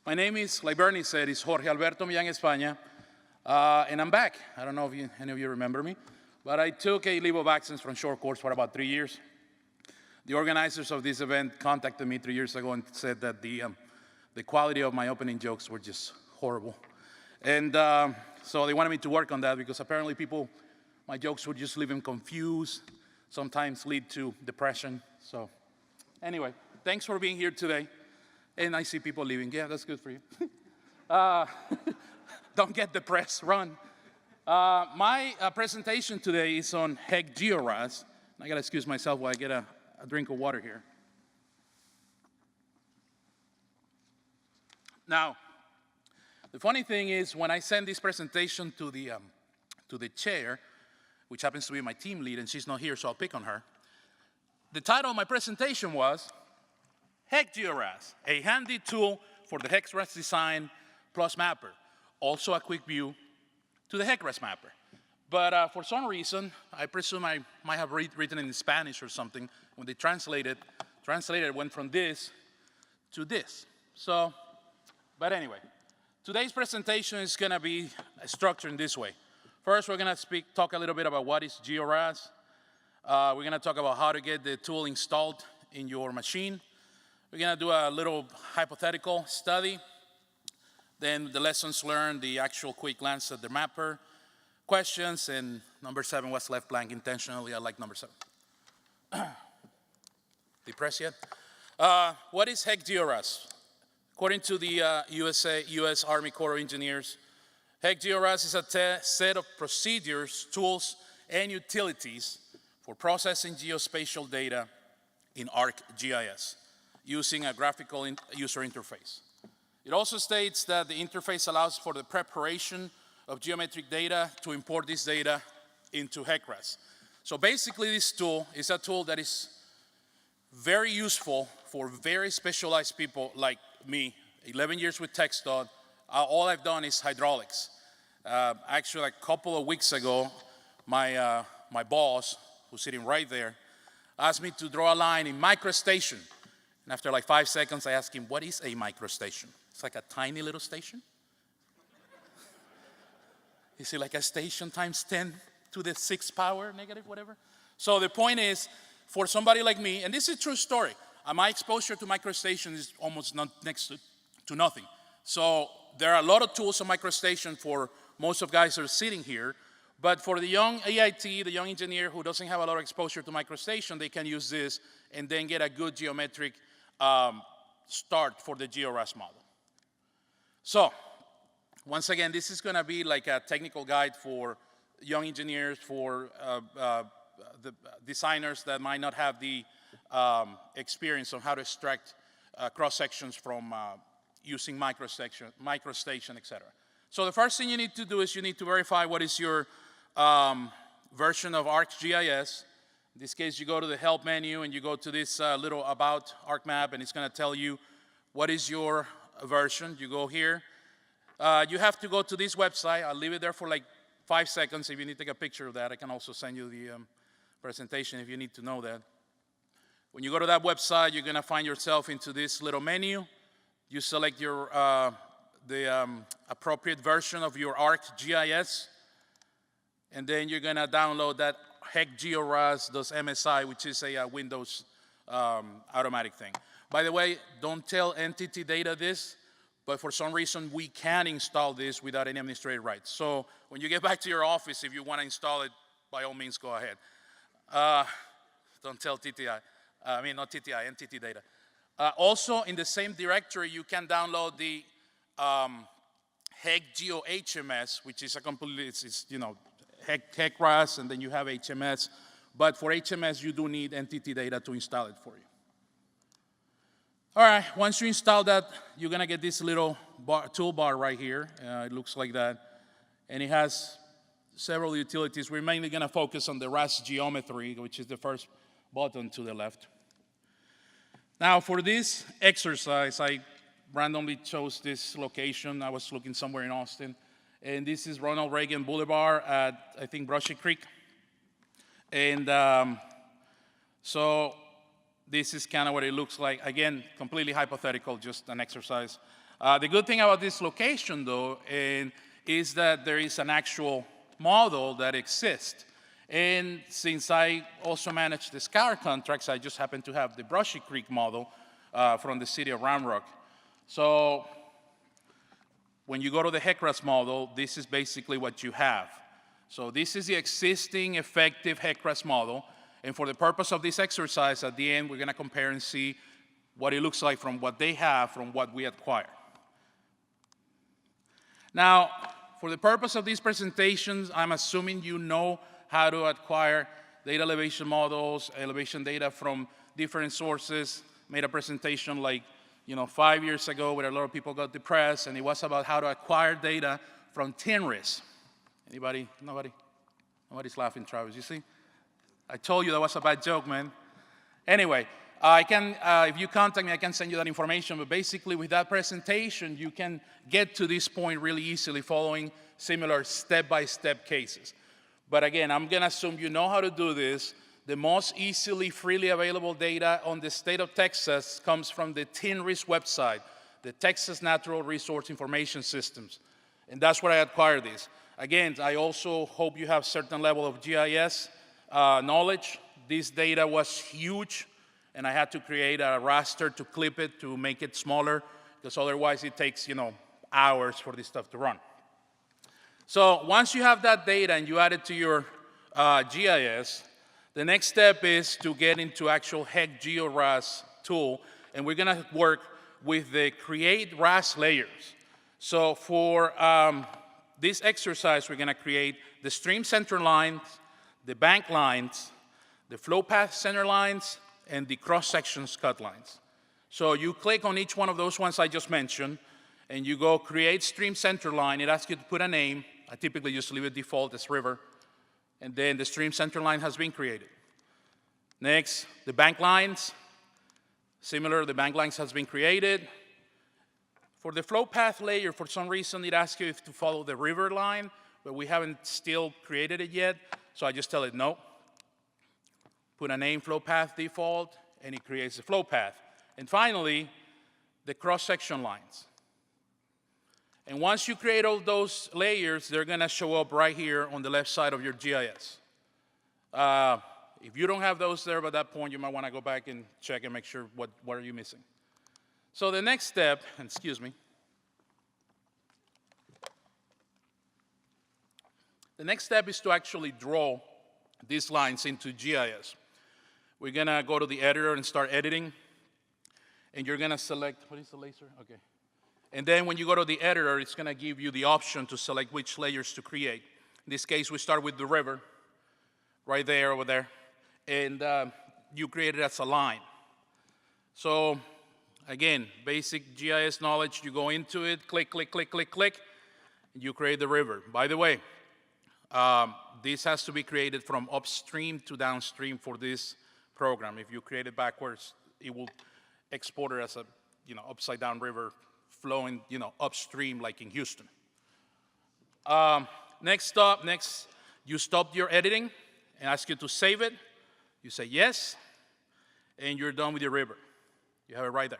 My name is, like Bernie said, is Jorge Alberto Millan, España, and I'm back. I don't know if any of you remember me, but I took a leave of absence from short course for about 3 years. The organizers of this event contacted me 3 years ago and said that the quality of my opening jokes were just horrible. And so they wanted me to work on that because apparently my jokes would just leave them confused, sometimes lead to depression. So anyway, thanks for being here today. And I see people leaving. Yeah, that's good for you. Don't get depressed, run. My presentation today is on HecGeoRas. I gotta excuse myself while I get a drink of water here. Now, the funny thing is when I send this presentation to the chair, which happens to be my team lead, and she's not here, so I'll pick on her. The title of my presentation was HecGeoRas, a handy tool for the HecGeoRas design plus mapper. Also a quick view to the HecGeoRas mapper. But for some reason, I presume I might have written in Spanish or something. When they translated went from this to this. So, but anyway, today's presentation is gonna be structured in this way. First, we're gonna talk a little bit about what is GeoRas. We're gonna talk about how to get the tool installed in your machine. We're gonna do a little hypothetical study. Then the lessons learned, the actual quick glance at the mapper, questions, and number 7 was left blank intentionally. I like number 7. Depressed yet? What is HecGeoRas? According to the US Army Corps of Engineers, HecGeoRas is a set of procedures, tools, and utilities for processing geospatial data in ArcGIS using a graphical user interface. It also states that the interface allows for the preparation of geometric data to import this data into HecGeoRas. So basically this tool is a tool that is very useful for very specialized people like me, 11 years with TxDOT. All I've done is hydraulics. Actually, a couple of weeks ago, my boss, who's sitting right there, asked me to draw a line in microstation. And after like 5 seconds, I asked him, what is a microstation? It's like a tiny little station. Is it like a station times 10 to the 6th power, negative, whatever? So the point is, for somebody like me, and this is a true story, my exposure to microstation is almost next to nothing. So there are a lot of tools on microstation for most of guys who are sitting here, but for the young AIT, the young engineer who doesn't have a lot of exposure to microstation, they can use this and then get a good geometric start for the GeoRas model. So, once again, this is gonna be like a technical guide for young engineers, for the designers that might not have the experience on how to extract cross-sections from using microstation, etc. So the first thing you need to do is you need to verify what is your version of ArcGIS. In this case, you go to the help menu and you go to this little about ArcMap, and it's gonna tell you what is your version. You go here. You have to go to this website. I'll leave it there for like 5 seconds. If you need to take a picture of that, I can also send you the presentation if you need to know that. When you go to that website, you're gonna find yourself into this little menu. You select your appropriate version of your ArcGIS, and then you're gonna download that HecGeoRas.msi, which is a Windows automatic thing. By the way, don't tell entity data this, but for some reason we can install this without any administrative rights. So when you get back to your office, if you want to install it, by all means go ahead. Don't tell TTI, not TTI, entity data. Also in the same directory, you can download the HecGeoHMS, which is a completely, it's HecGeoRas, and then you have HMS. But for HMS, you do need entity data to install it for you. All right, once you install that, you're gonna get this little toolbar right here. It looks like that. And it has several utilities. We're mainly gonna focus on the RAS geometry, which is the first button to the left. Now for this exercise, I randomly chose this location. I was looking somewhere in Austin. And this is Ronald Reagan Boulevard at, I think, Brushy Creek. And so this is kind of what it looks like. Again, completely hypothetical, just an exercise. The good thing about this location, though, is that there is an actual model that exists. And since I also manage the SCAR contracts, I just happen to have the Brushy Creek model from the city of Round Rock. So when you go to the HecGeoRas model, this is basically what you have. So this is the existing effective HecGeoRas model. And for the purpose of this exercise, at the end, we're going to compare and see what it looks like from what they have from what we acquire. Now, for the purpose of these presentations, I'm assuming you know how to acquire data elevation models, elevation data from different sources. Made a presentation like 5 years ago where a lot of people got depressed, and it was about how to acquire data from TNRIS. Anybody? Nobody? Nobody's laughing, Travis, you see? I told you that was a bad joke, man. Anyway, if you contact me, I can send you that information, but basically with that presentation, you can get to this point really easily following similar step-by-step cases. But again, I'm gonna assume you know how to do this. The most easily, freely available data on the state of Texas comes from the TNRIS website, the Texas Natural Resource Information Systems. And that's where I acquired this. Again, I also hope you have certain level of GIS knowledge. This data was huge, and I had to create a raster to clip it to make it smaller, because otherwise it takes, hours for this stuff to run. So once you have that data and you add it to your GIS, the next step is to get into actual HecGeoRas tool, and we're gonna work with the create RAS layers. So for this exercise, we're gonna create the stream center lines, the bank lines, the flow path center lines, and the cross-sections cut lines. So you click on each one of those ones I just mentioned, and you go create stream center line. It asks you to put a name. I typically just leave it default as river. And then the stream center line has been created. Next, the bank lines. Similar, the bank lines has been created. For the flow path layer, for some reason, it asks you if to follow the river line, but we haven't still created it yet, so I just tell it no. Put a name, flow path default, and it creates the flow path. And finally, the cross-section lines. And once you create all those layers, they're gonna show up right here on the left side of your GIS. If you don't have those there by that point, you might wanna go back and check and make sure what are you missing. So the next step, excuse me. The next step is to actually draw these lines into GIS. We're gonna go to the editor and start editing. And you're gonna select, what is the laser? Okay. And then when you go to the editor, it's gonna give you the option to select which layers to create. In this case, we start with the river, right there, over there. And you create it as a line. So again, basic GIS knowledge, you go into it, click, click, click, click, click, and you create the river. By the way, this has to be created from upstream to downstream for this program. If you create it backwards, it will export it as a upside down river flowing upstream like in Houston. Next, you stop your editing and ask you to save it. You say yes, and you're done with your river. You have it right there.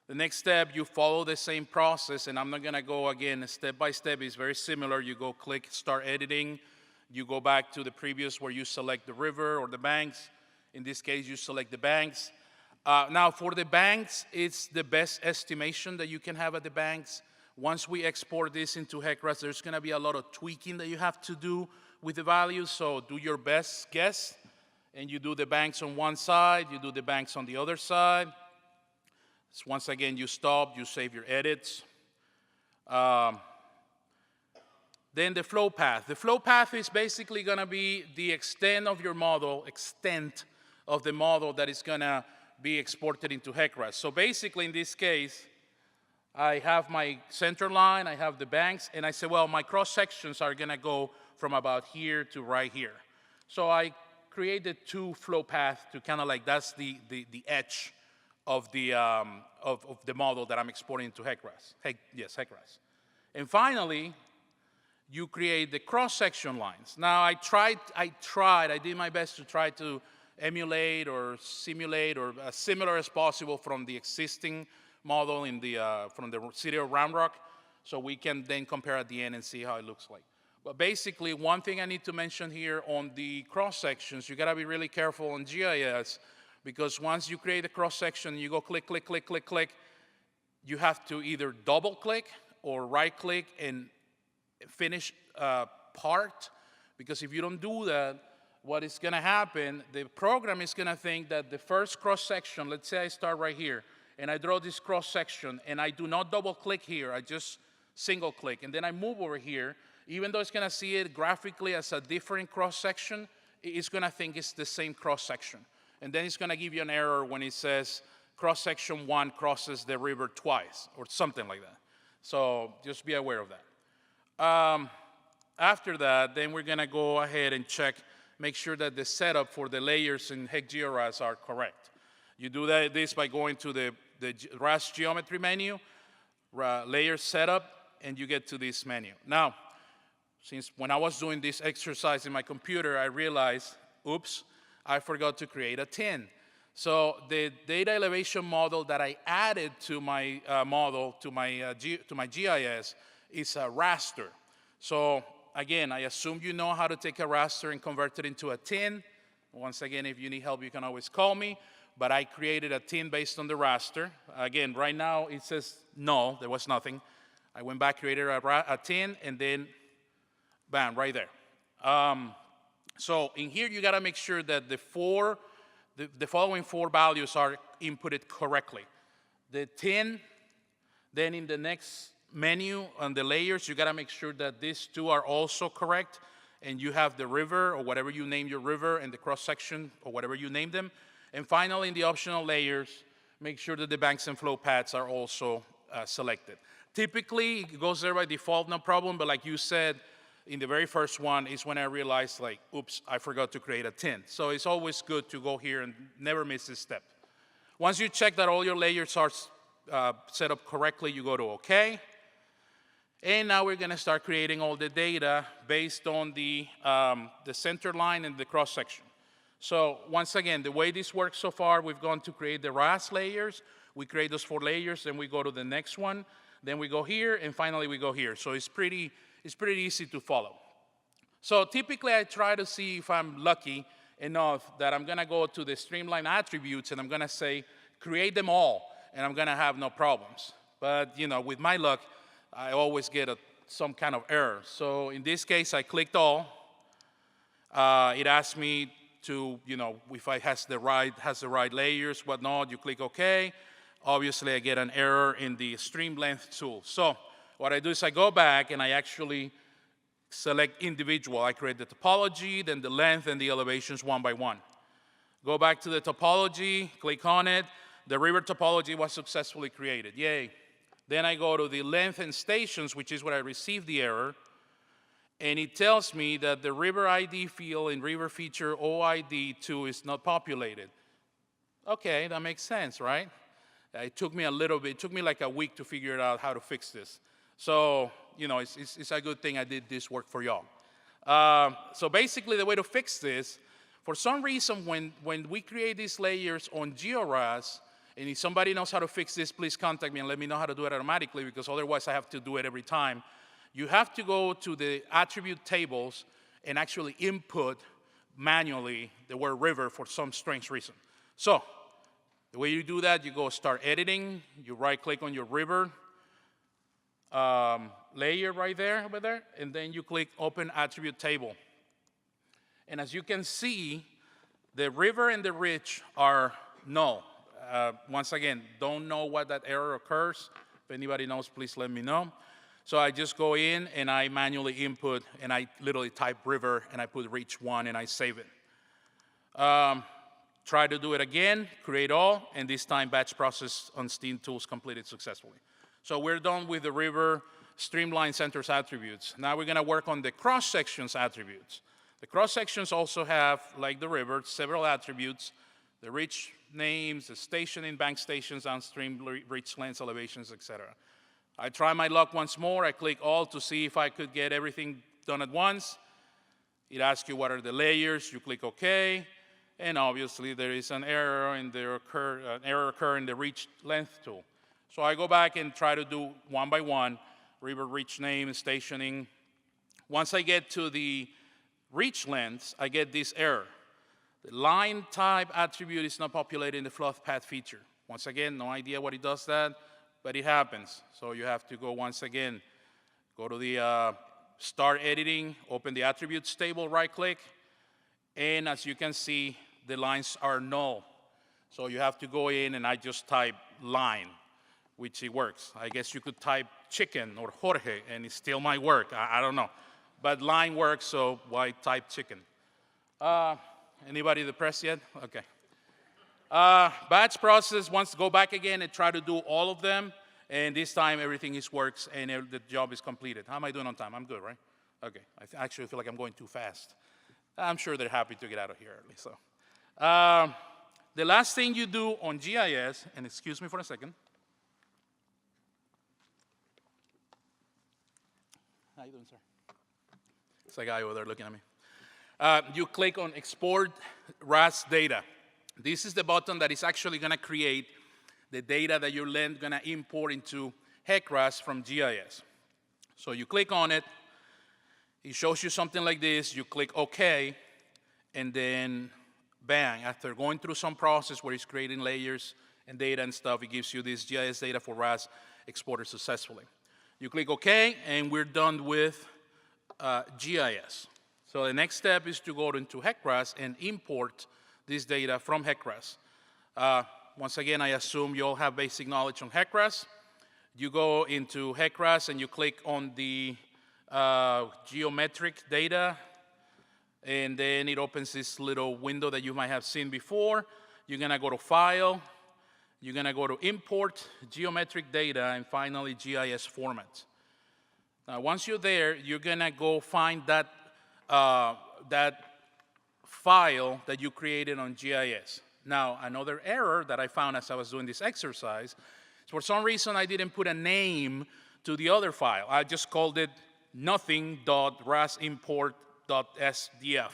The next step, you follow the same process, and I'm not gonna go again step by step. It's very similar. You go click start editing. You go back to the previous where you select the river or the banks. In this case, you select the banks. Now, for the banks, it's the best estimation that you can have at the banks. Once we export this into HecGeoRas, there's gonna be a lot of tweaking that you have to do with the values, so do your best guess, and you do the banks on one side, you do the banks on the other side. So once again, you stop, you save your edits. Then the flow path. The flow path is basically gonna be the extent of your model, of the model that is gonna be exported into HecGeoRas. So basically, in this case, I have my center line, I have the banks, and I say, well, my cross sections are gonna go from about here to right here. So I created two flow paths to kind of like, that's the edge of the model that I'm exporting into HecGeoRas. HecGeoRas. And finally, you create the cross-section lines. Now, I did my best to try to emulate or simulate or as similar as possible from the existing model in the, from the city of Round Rock, so we can then compare at the end and see how it looks like. But basically, one thing I need to mention here on the cross-sections, you gotta be really careful on GIS, because once you create a cross-section, you go click, click, click, click, click, you have to either double-click or right-click and finish part, because if you don't do that, what is gonna happen, the program is gonna think that the first cross-section, let's say I start right here, and I draw this cross-section, and I do not double-click here, I just single-click, and then I move over here, even though it's gonna see it graphically as a different cross-section, it's gonna think it's the same cross-section. And then it's gonna give you an error when it says cross-section 1 crosses the river twice, or something like that. So just be aware of that. After that, then we're gonna go ahead and check, make sure that the setup for the layers in HecGeoRas are correct. You do this by going to the RAS geometry menu, layer setup, and you get to this menu. Now, since when I was doing this exercise in my computer, I realized, oops, I forgot to create a tin. So the data elevation model that I added to my model, to my GIS, is a raster. So again, I assume you know how to take a raster and convert it into a tin. Once again, if you need help, you can always call me. But I created a tin based on the raster. Again, right now it says no, there was nothing. I went back, created a tin, and then bam, right there. So in here, you gotta make sure that the following 4 values are inputted correctly. The tin, then in the next menu on the layers, you gotta make sure that these 2 are also correct, and you have the river, or whatever you name your river, and the cross-section, or whatever you name them. And finally, in the optional layers, make sure that the banks and flow paths are also selected. Typically, it goes there by default, no problem, but like you said, in the very first one is when I realized, like, oops, I forgot to create a tin. So it's always good to go here and never miss this step. Once you check that all your layers are set up correctly, you go to OK. And now we're gonna start creating all the data based on the center line and the cross-section. So once again, the way this works so far, we've gone to create the RAS layers. We create those 4 layers, then we go to the next one. Then we go here, and finally we go here. So it's pretty easy to follow. So typically I try to see if I'm lucky enough that I'm gonna go to the streamline attributes and I'm gonna say, create them all, and I'm gonna have no problems. But you know, with my luck, I always get some kind of error. So in this case, I clicked all. It asked me to, you know, if it has the right layers, whatnot, you click OK. Obviously, I get an error in the stream length tool. So what I do is I go back and I actually select individual. I create the topology, then the length and the elevations one by one. Go back to the topology, click on it. The river topology was successfully created. Yay. Then I go to the length and stations, which is where I received the error. And it tells me that the river ID field in river feature OID2 is not populated. Okay, that makes sense, right? It took me a little bit, it took me like a week to figure out how to fix this. So, you know, it's a good thing I did this work for y'all. So basically the way to fix this, for some reason when we create these layers on GeoRas, and if somebody knows how to fix this, please contact me and let me know how to do it automatically, because otherwise I have to do it every time. You have to go to the attribute tables and actually input manually the word river for some strange reason. So the way you do that, you go start editing, you right-click on your river layer right there, over there, and then you click Open Attribute Table. And as you can see, the river and the ridge are null. Once again, don't know what that error occurs. If anybody knows, please let me know. So I just go in and I manually input, and I literally type river, and I put reach 1, and I save it. Try to do it again, create all, and this time batch process on Steam Tools completed successfully. So we're done with the river streamline centers attributes. Now we're gonna work on the cross-sections attributes. The cross-sections also have, like the river, several attributes: the reach names, the station in bank stations, downstream reach lengths, elevations, etc. I try my luck once more. I click all to see if I could get everything done at once. It asks you what are the layers. You click OK. And obviously, there is an error in the error occur in the reach length tool. So I go back and try to do one by one, river reach name, stationing. Once I get to the reach length, I get this error. The line type attribute is not populated in the flood path feature. Once again, no idea what it does that, but it happens. So you have to go once again, go to the start editing, open the attributes table, right click, and as you can see, the lines are null. So you have to go in and I just type line, which it works. I guess you could type chicken or Jorge and it still might work, I don't know. But line works, so why type chicken? Anybody depressed yet? Okay. Batch process, once go back again and try to do all of them, and this time everything works and the job is completed. How am I doing on time? I'm good, right? Okay. I actually feel like I'm going too fast. I'm sure they're happy to get out of here early. So, the last thing you do on GIS, and excuse me for a second. How you doing, sir? It's a guy over there looking at me. You click on Export RAS Data. This is the button that is actually going to create the data that you're then going to import into HecGeoRas from GIS. So you click on it. It shows you something like this. You click OK, and then bang. After going through some process where it's creating layers and data and stuff, it gives you this GIS data for RAS exported successfully. You click OK, and we're done with GIS. So the next step is to go into HecGeoRas and import this data from HecGeoRas. Once again, I assume you all have basic knowledge on HecGeoRas. You go into HecGeoRas and you click on the geometric data, and then it opens this little window that you might have seen before. You're going to go to File. You're going to go to Import Geometric Data, and finally GIS Format. Now, once you're there, you're going to go find that, that file that you created on GIS. Now, another error that I found as I was doing this exercise is for some reason I didn't put a name to the other file. I just called it nothing.rasimport.sdf.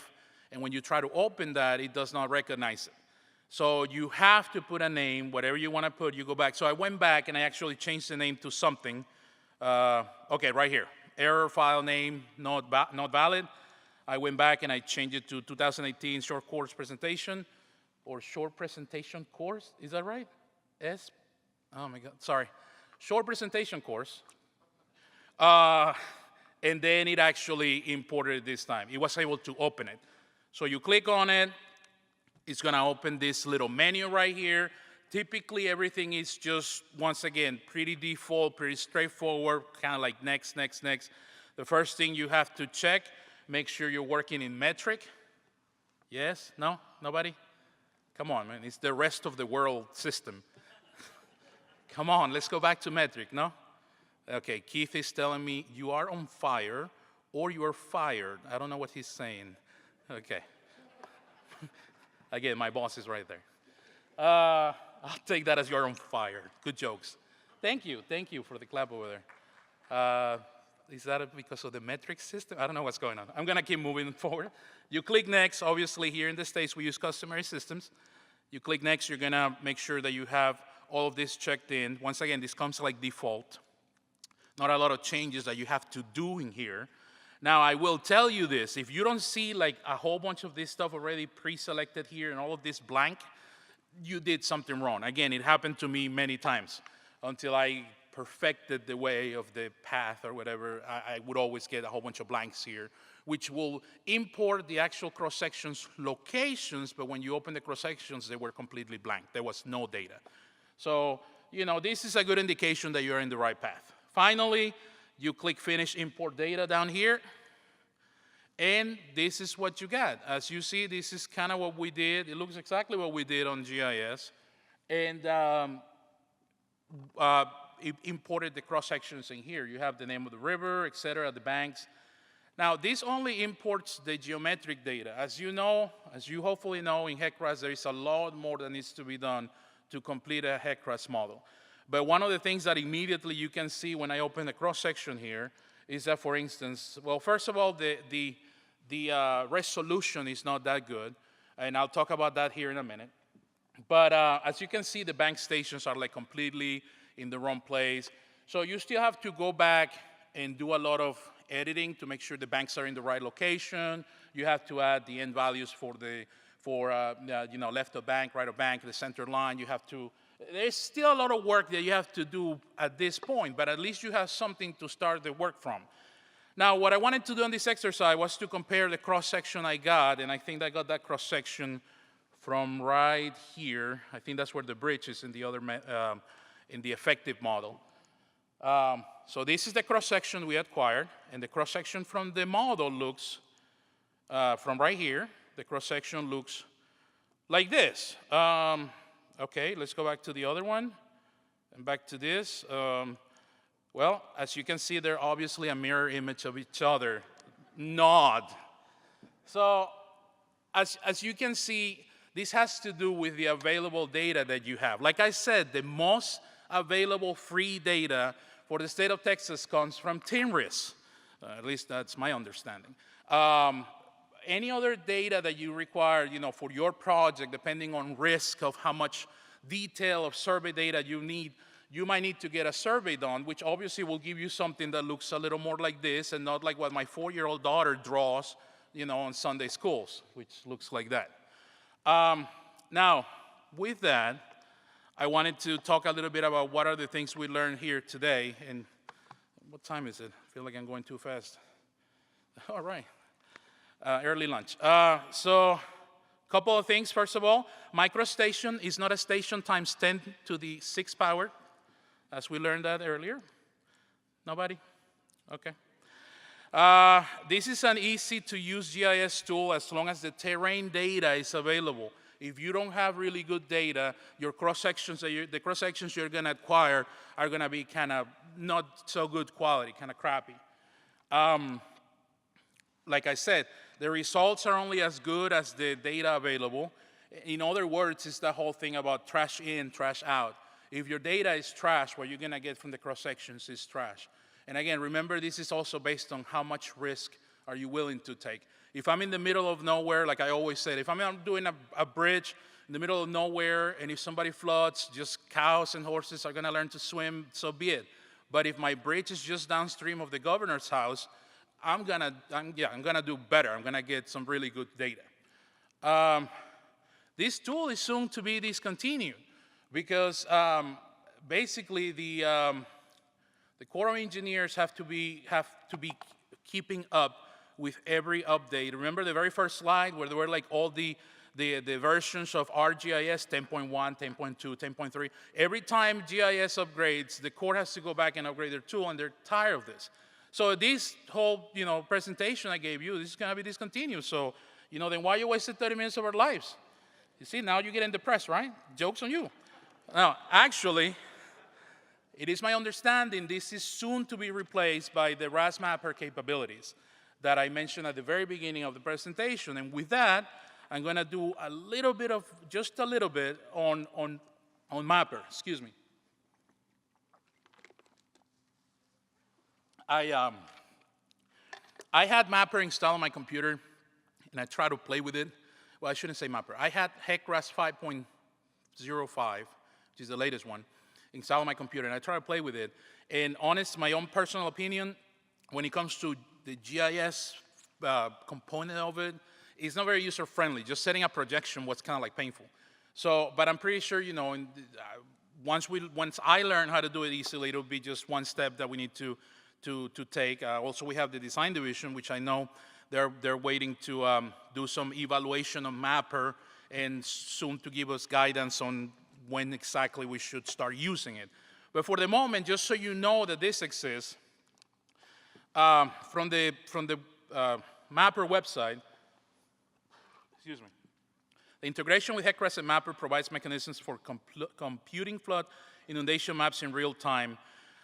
And when you try to open that, it does not recognize it. So you have to put a name, whatever you want to put, you go back. So I went back and I actually changed the name to something. Okay, right here. Error file name, not valid. I went back and I changed it to 2018 short course presentation, or short presentation course. Is that right? Oh my God, sorry. Short presentation course. And then it actually imported it this time. It was able to open it. So you click on it. It's going to open this little menu right here. Typically, everything is just, once again, pretty default, pretty straightforward, kind of like next, next, next. The first thing you have to check, make sure you're working in metric. Yes? No? Nobody? Come on, man. It's the rest of the world system. Come on, let's go back to metric, no? Okay, Keith is telling me you are on fire or you are fired. I don't know what he's saying. Okay. Again, my boss is right there. I'll take that as you're on fire. Good jokes. Thank you for the clap over there. Is that because of the metric system? I don't know what's going on. I'm going to keep moving forward. You click next. Obviously, here in the States, we use customary systems. You click next. You're going to make sure that you have all of this checked in. Once again, this comes like default. Not a lot of changes that you have to do in here. Now, I will tell you this. If you don't see like a whole bunch of this stuff already pre-selected here and all of this blank, you did something wrong. Again, it happened to me many times until I perfected the way of the path or whatever. I would always get a whole bunch of blanks here, which will import the actual cross-sections locations, but when you open the cross-sections, they were completely blank. There was no data. So, you know, this is a good indication that you're in the right path. Finally, you click Finish Import Data down here, and this is what you got. As you see, this is kind of what we did. It looks exactly what we did on GIS, and it imported the cross-sections in here. You have the name of the river, et cetera, the banks. Now, this only imports the geometric data. As you know, as you hopefully know, in HecGeoRas, there is a lot more that needs to be done to complete a HecGeoRas model. But one of the things that immediately you can see when I open the cross-section here is that, for instance, well, first of all, the resolution is not that good, and I'll talk about that here in a minute. But as you can see, the bank stations are like completely in the wrong place. So you still have to go back and do a lot of editing to make sure the banks are in the right location. You have to add the end values for left of bank, right of bank, the center line. You have to, there's still a lot of work that you have to do at this point, but at least you have something to start the work from. Now, what I wanted to do on this exercise was to compare the cross-section I got, and I think I got that cross-section from right here. I think that's where the bridge is in the other, in the effective model. So this is the cross-section we acquired, and the cross-section from the model looks, from right here, the cross-section looks like this. Okay, let's go back to the other one, and back to this. Well, as you can see, they're obviously a mirror image of each other. Nod. So, as you can see, this has to do with the available data that you have. Like I said, the most available free data for the state of Texas comes from TINRIS. At least that's my understanding. Any other data that you require, for your project, depending on risk of how much detail of survey data you need, you might need to get a survey done, which obviously will give you something that looks a little more like this and not like what my 4-year-old daughter draws, on Sunday schools, which looks like that. Now, with that, I wanted to talk a little bit about what are the things we learned here today. And what time is it? I feel like I'm going too fast. All right. Early lunch. So, couple of things. First of all, microstation is not a station times 10 to the 6th power, as we learned that earlier. Nobody? Okay. This is an easy-to-use GIS tool as long as the terrain data is available. If you don't have really good data, your cross-sections, the cross-sections you're going to acquire are going to be kind of not so good quality, kind of crappy. Like I said, the results are only as good as the data available. In other words, it's the whole thing about trash in, trash out. If your data is trash, what you're going to get from the cross-sections is trash. And again, remember, this is also based on how much risk are you willing to take. If I'm in the middle of nowhere, like I always said, if I'm doing a bridge in the middle of nowhere, and if somebody floods, just cows and horses are going to learn to swim, so be it. But if my bridge is just downstream of the governor's house, I'm gonna do better. I'm gonna get some really good data. This tool is soon to be discontinued because basically the Corps of Engineers have to be keeping up with every update. Remember the very first slide where there were like all the versions of ArcGIS 10.1, 10.2, 10.3. Every time GIS upgrades, the Corps has to go back and upgrade their tool, and they're tired of this. So this whole, presentation I gave you, this is going to be discontinued. So, then why you wasted 30 minutes of our lives? You see, now you're getting depressed, right? Joke's on you. Now, actually, it is my understanding this is soon to be replaced by the RAS Mapper capabilities that I mentioned at the very beginning of the presentation. And with that, I'm going to do just a little bit on Mapper. Excuse me. I had Mapper installed on my computer, and I tried to play with it. Well, I shouldn't say Mapper. I had HecGeoRas 5.05, which is the latest one, installed on my computer, and I tried to play with it. And honest, my own personal opinion, when it comes to the GIS component of it, it's not very user-friendly. Just setting up projection was kind of like painful. So, but I'm pretty sure, once I learn how to do it easily, it'll be just one step that we need to take. Also, we have the design division, which I know they're waiting to do some evaluation of Mapper and soon to give us guidance on when exactly we should start using it. But for the moment, just so you know that this exists, from the Mapper website, excuse me, the integration with HecGeoRas and Mapper provides mechanisms for computing flood inundation maps in real time.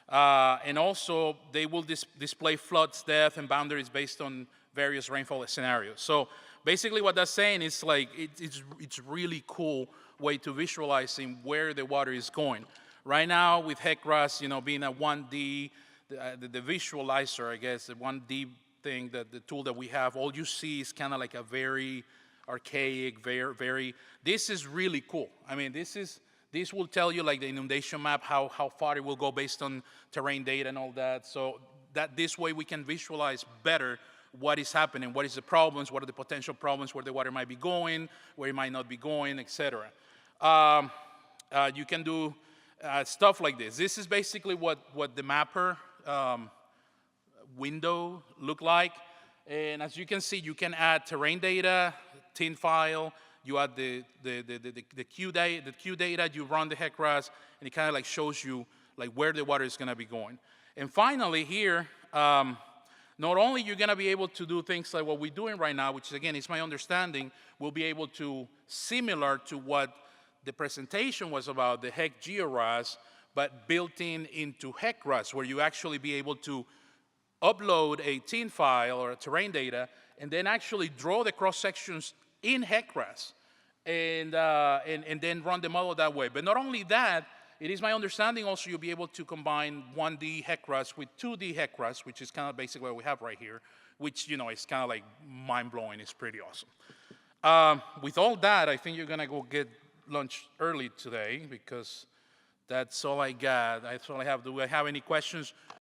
And also, they will display floods, depth, and boundaries based on various rainfall scenarios. So basically what that's saying is like, it's really cool way to visualizing where the water is going. Right now with HecGeoRas, being a 1D, the visualizer, I guess, the 1D thing, the tool that we have, all you see is kind of like a very archaic, very, this is really cool. I mean, this is This will tell you like the inundation map, how far it will go based on terrain data and all that. So that this way we can visualize better what is happening, what is the problems, what are the potential problems, where the water might be going, where it might not be going, etc. You can do stuff like this. This is basically what the mapper window look like. And as you can see, you can add terrain data, tin file, you add the Q data, you run the HecGeoRas, and it kind of like shows you like where the water is going to be going. And finally here, not only you're going to be able to do things like what we're doing right now, which again is my understanding, we'll be able to, similar to what the presentation was about, the HecGeoRas, but built into HecGeoRas, where you actually be able to upload a tin file or a terrain data, and then actually draw the cross sections in HecGeoRas, and then run the model that way. But not only that, it is my understanding also you'll be able to combine 1D HecGeoRas with 2D HecGeoRas, which is kind of basically what we have right here, which, you know, is kind of like mind-blowing. It's pretty awesome. With all that, I think you're going to go get lunch early today, because that's all I got. That's all I have. Do I have any questions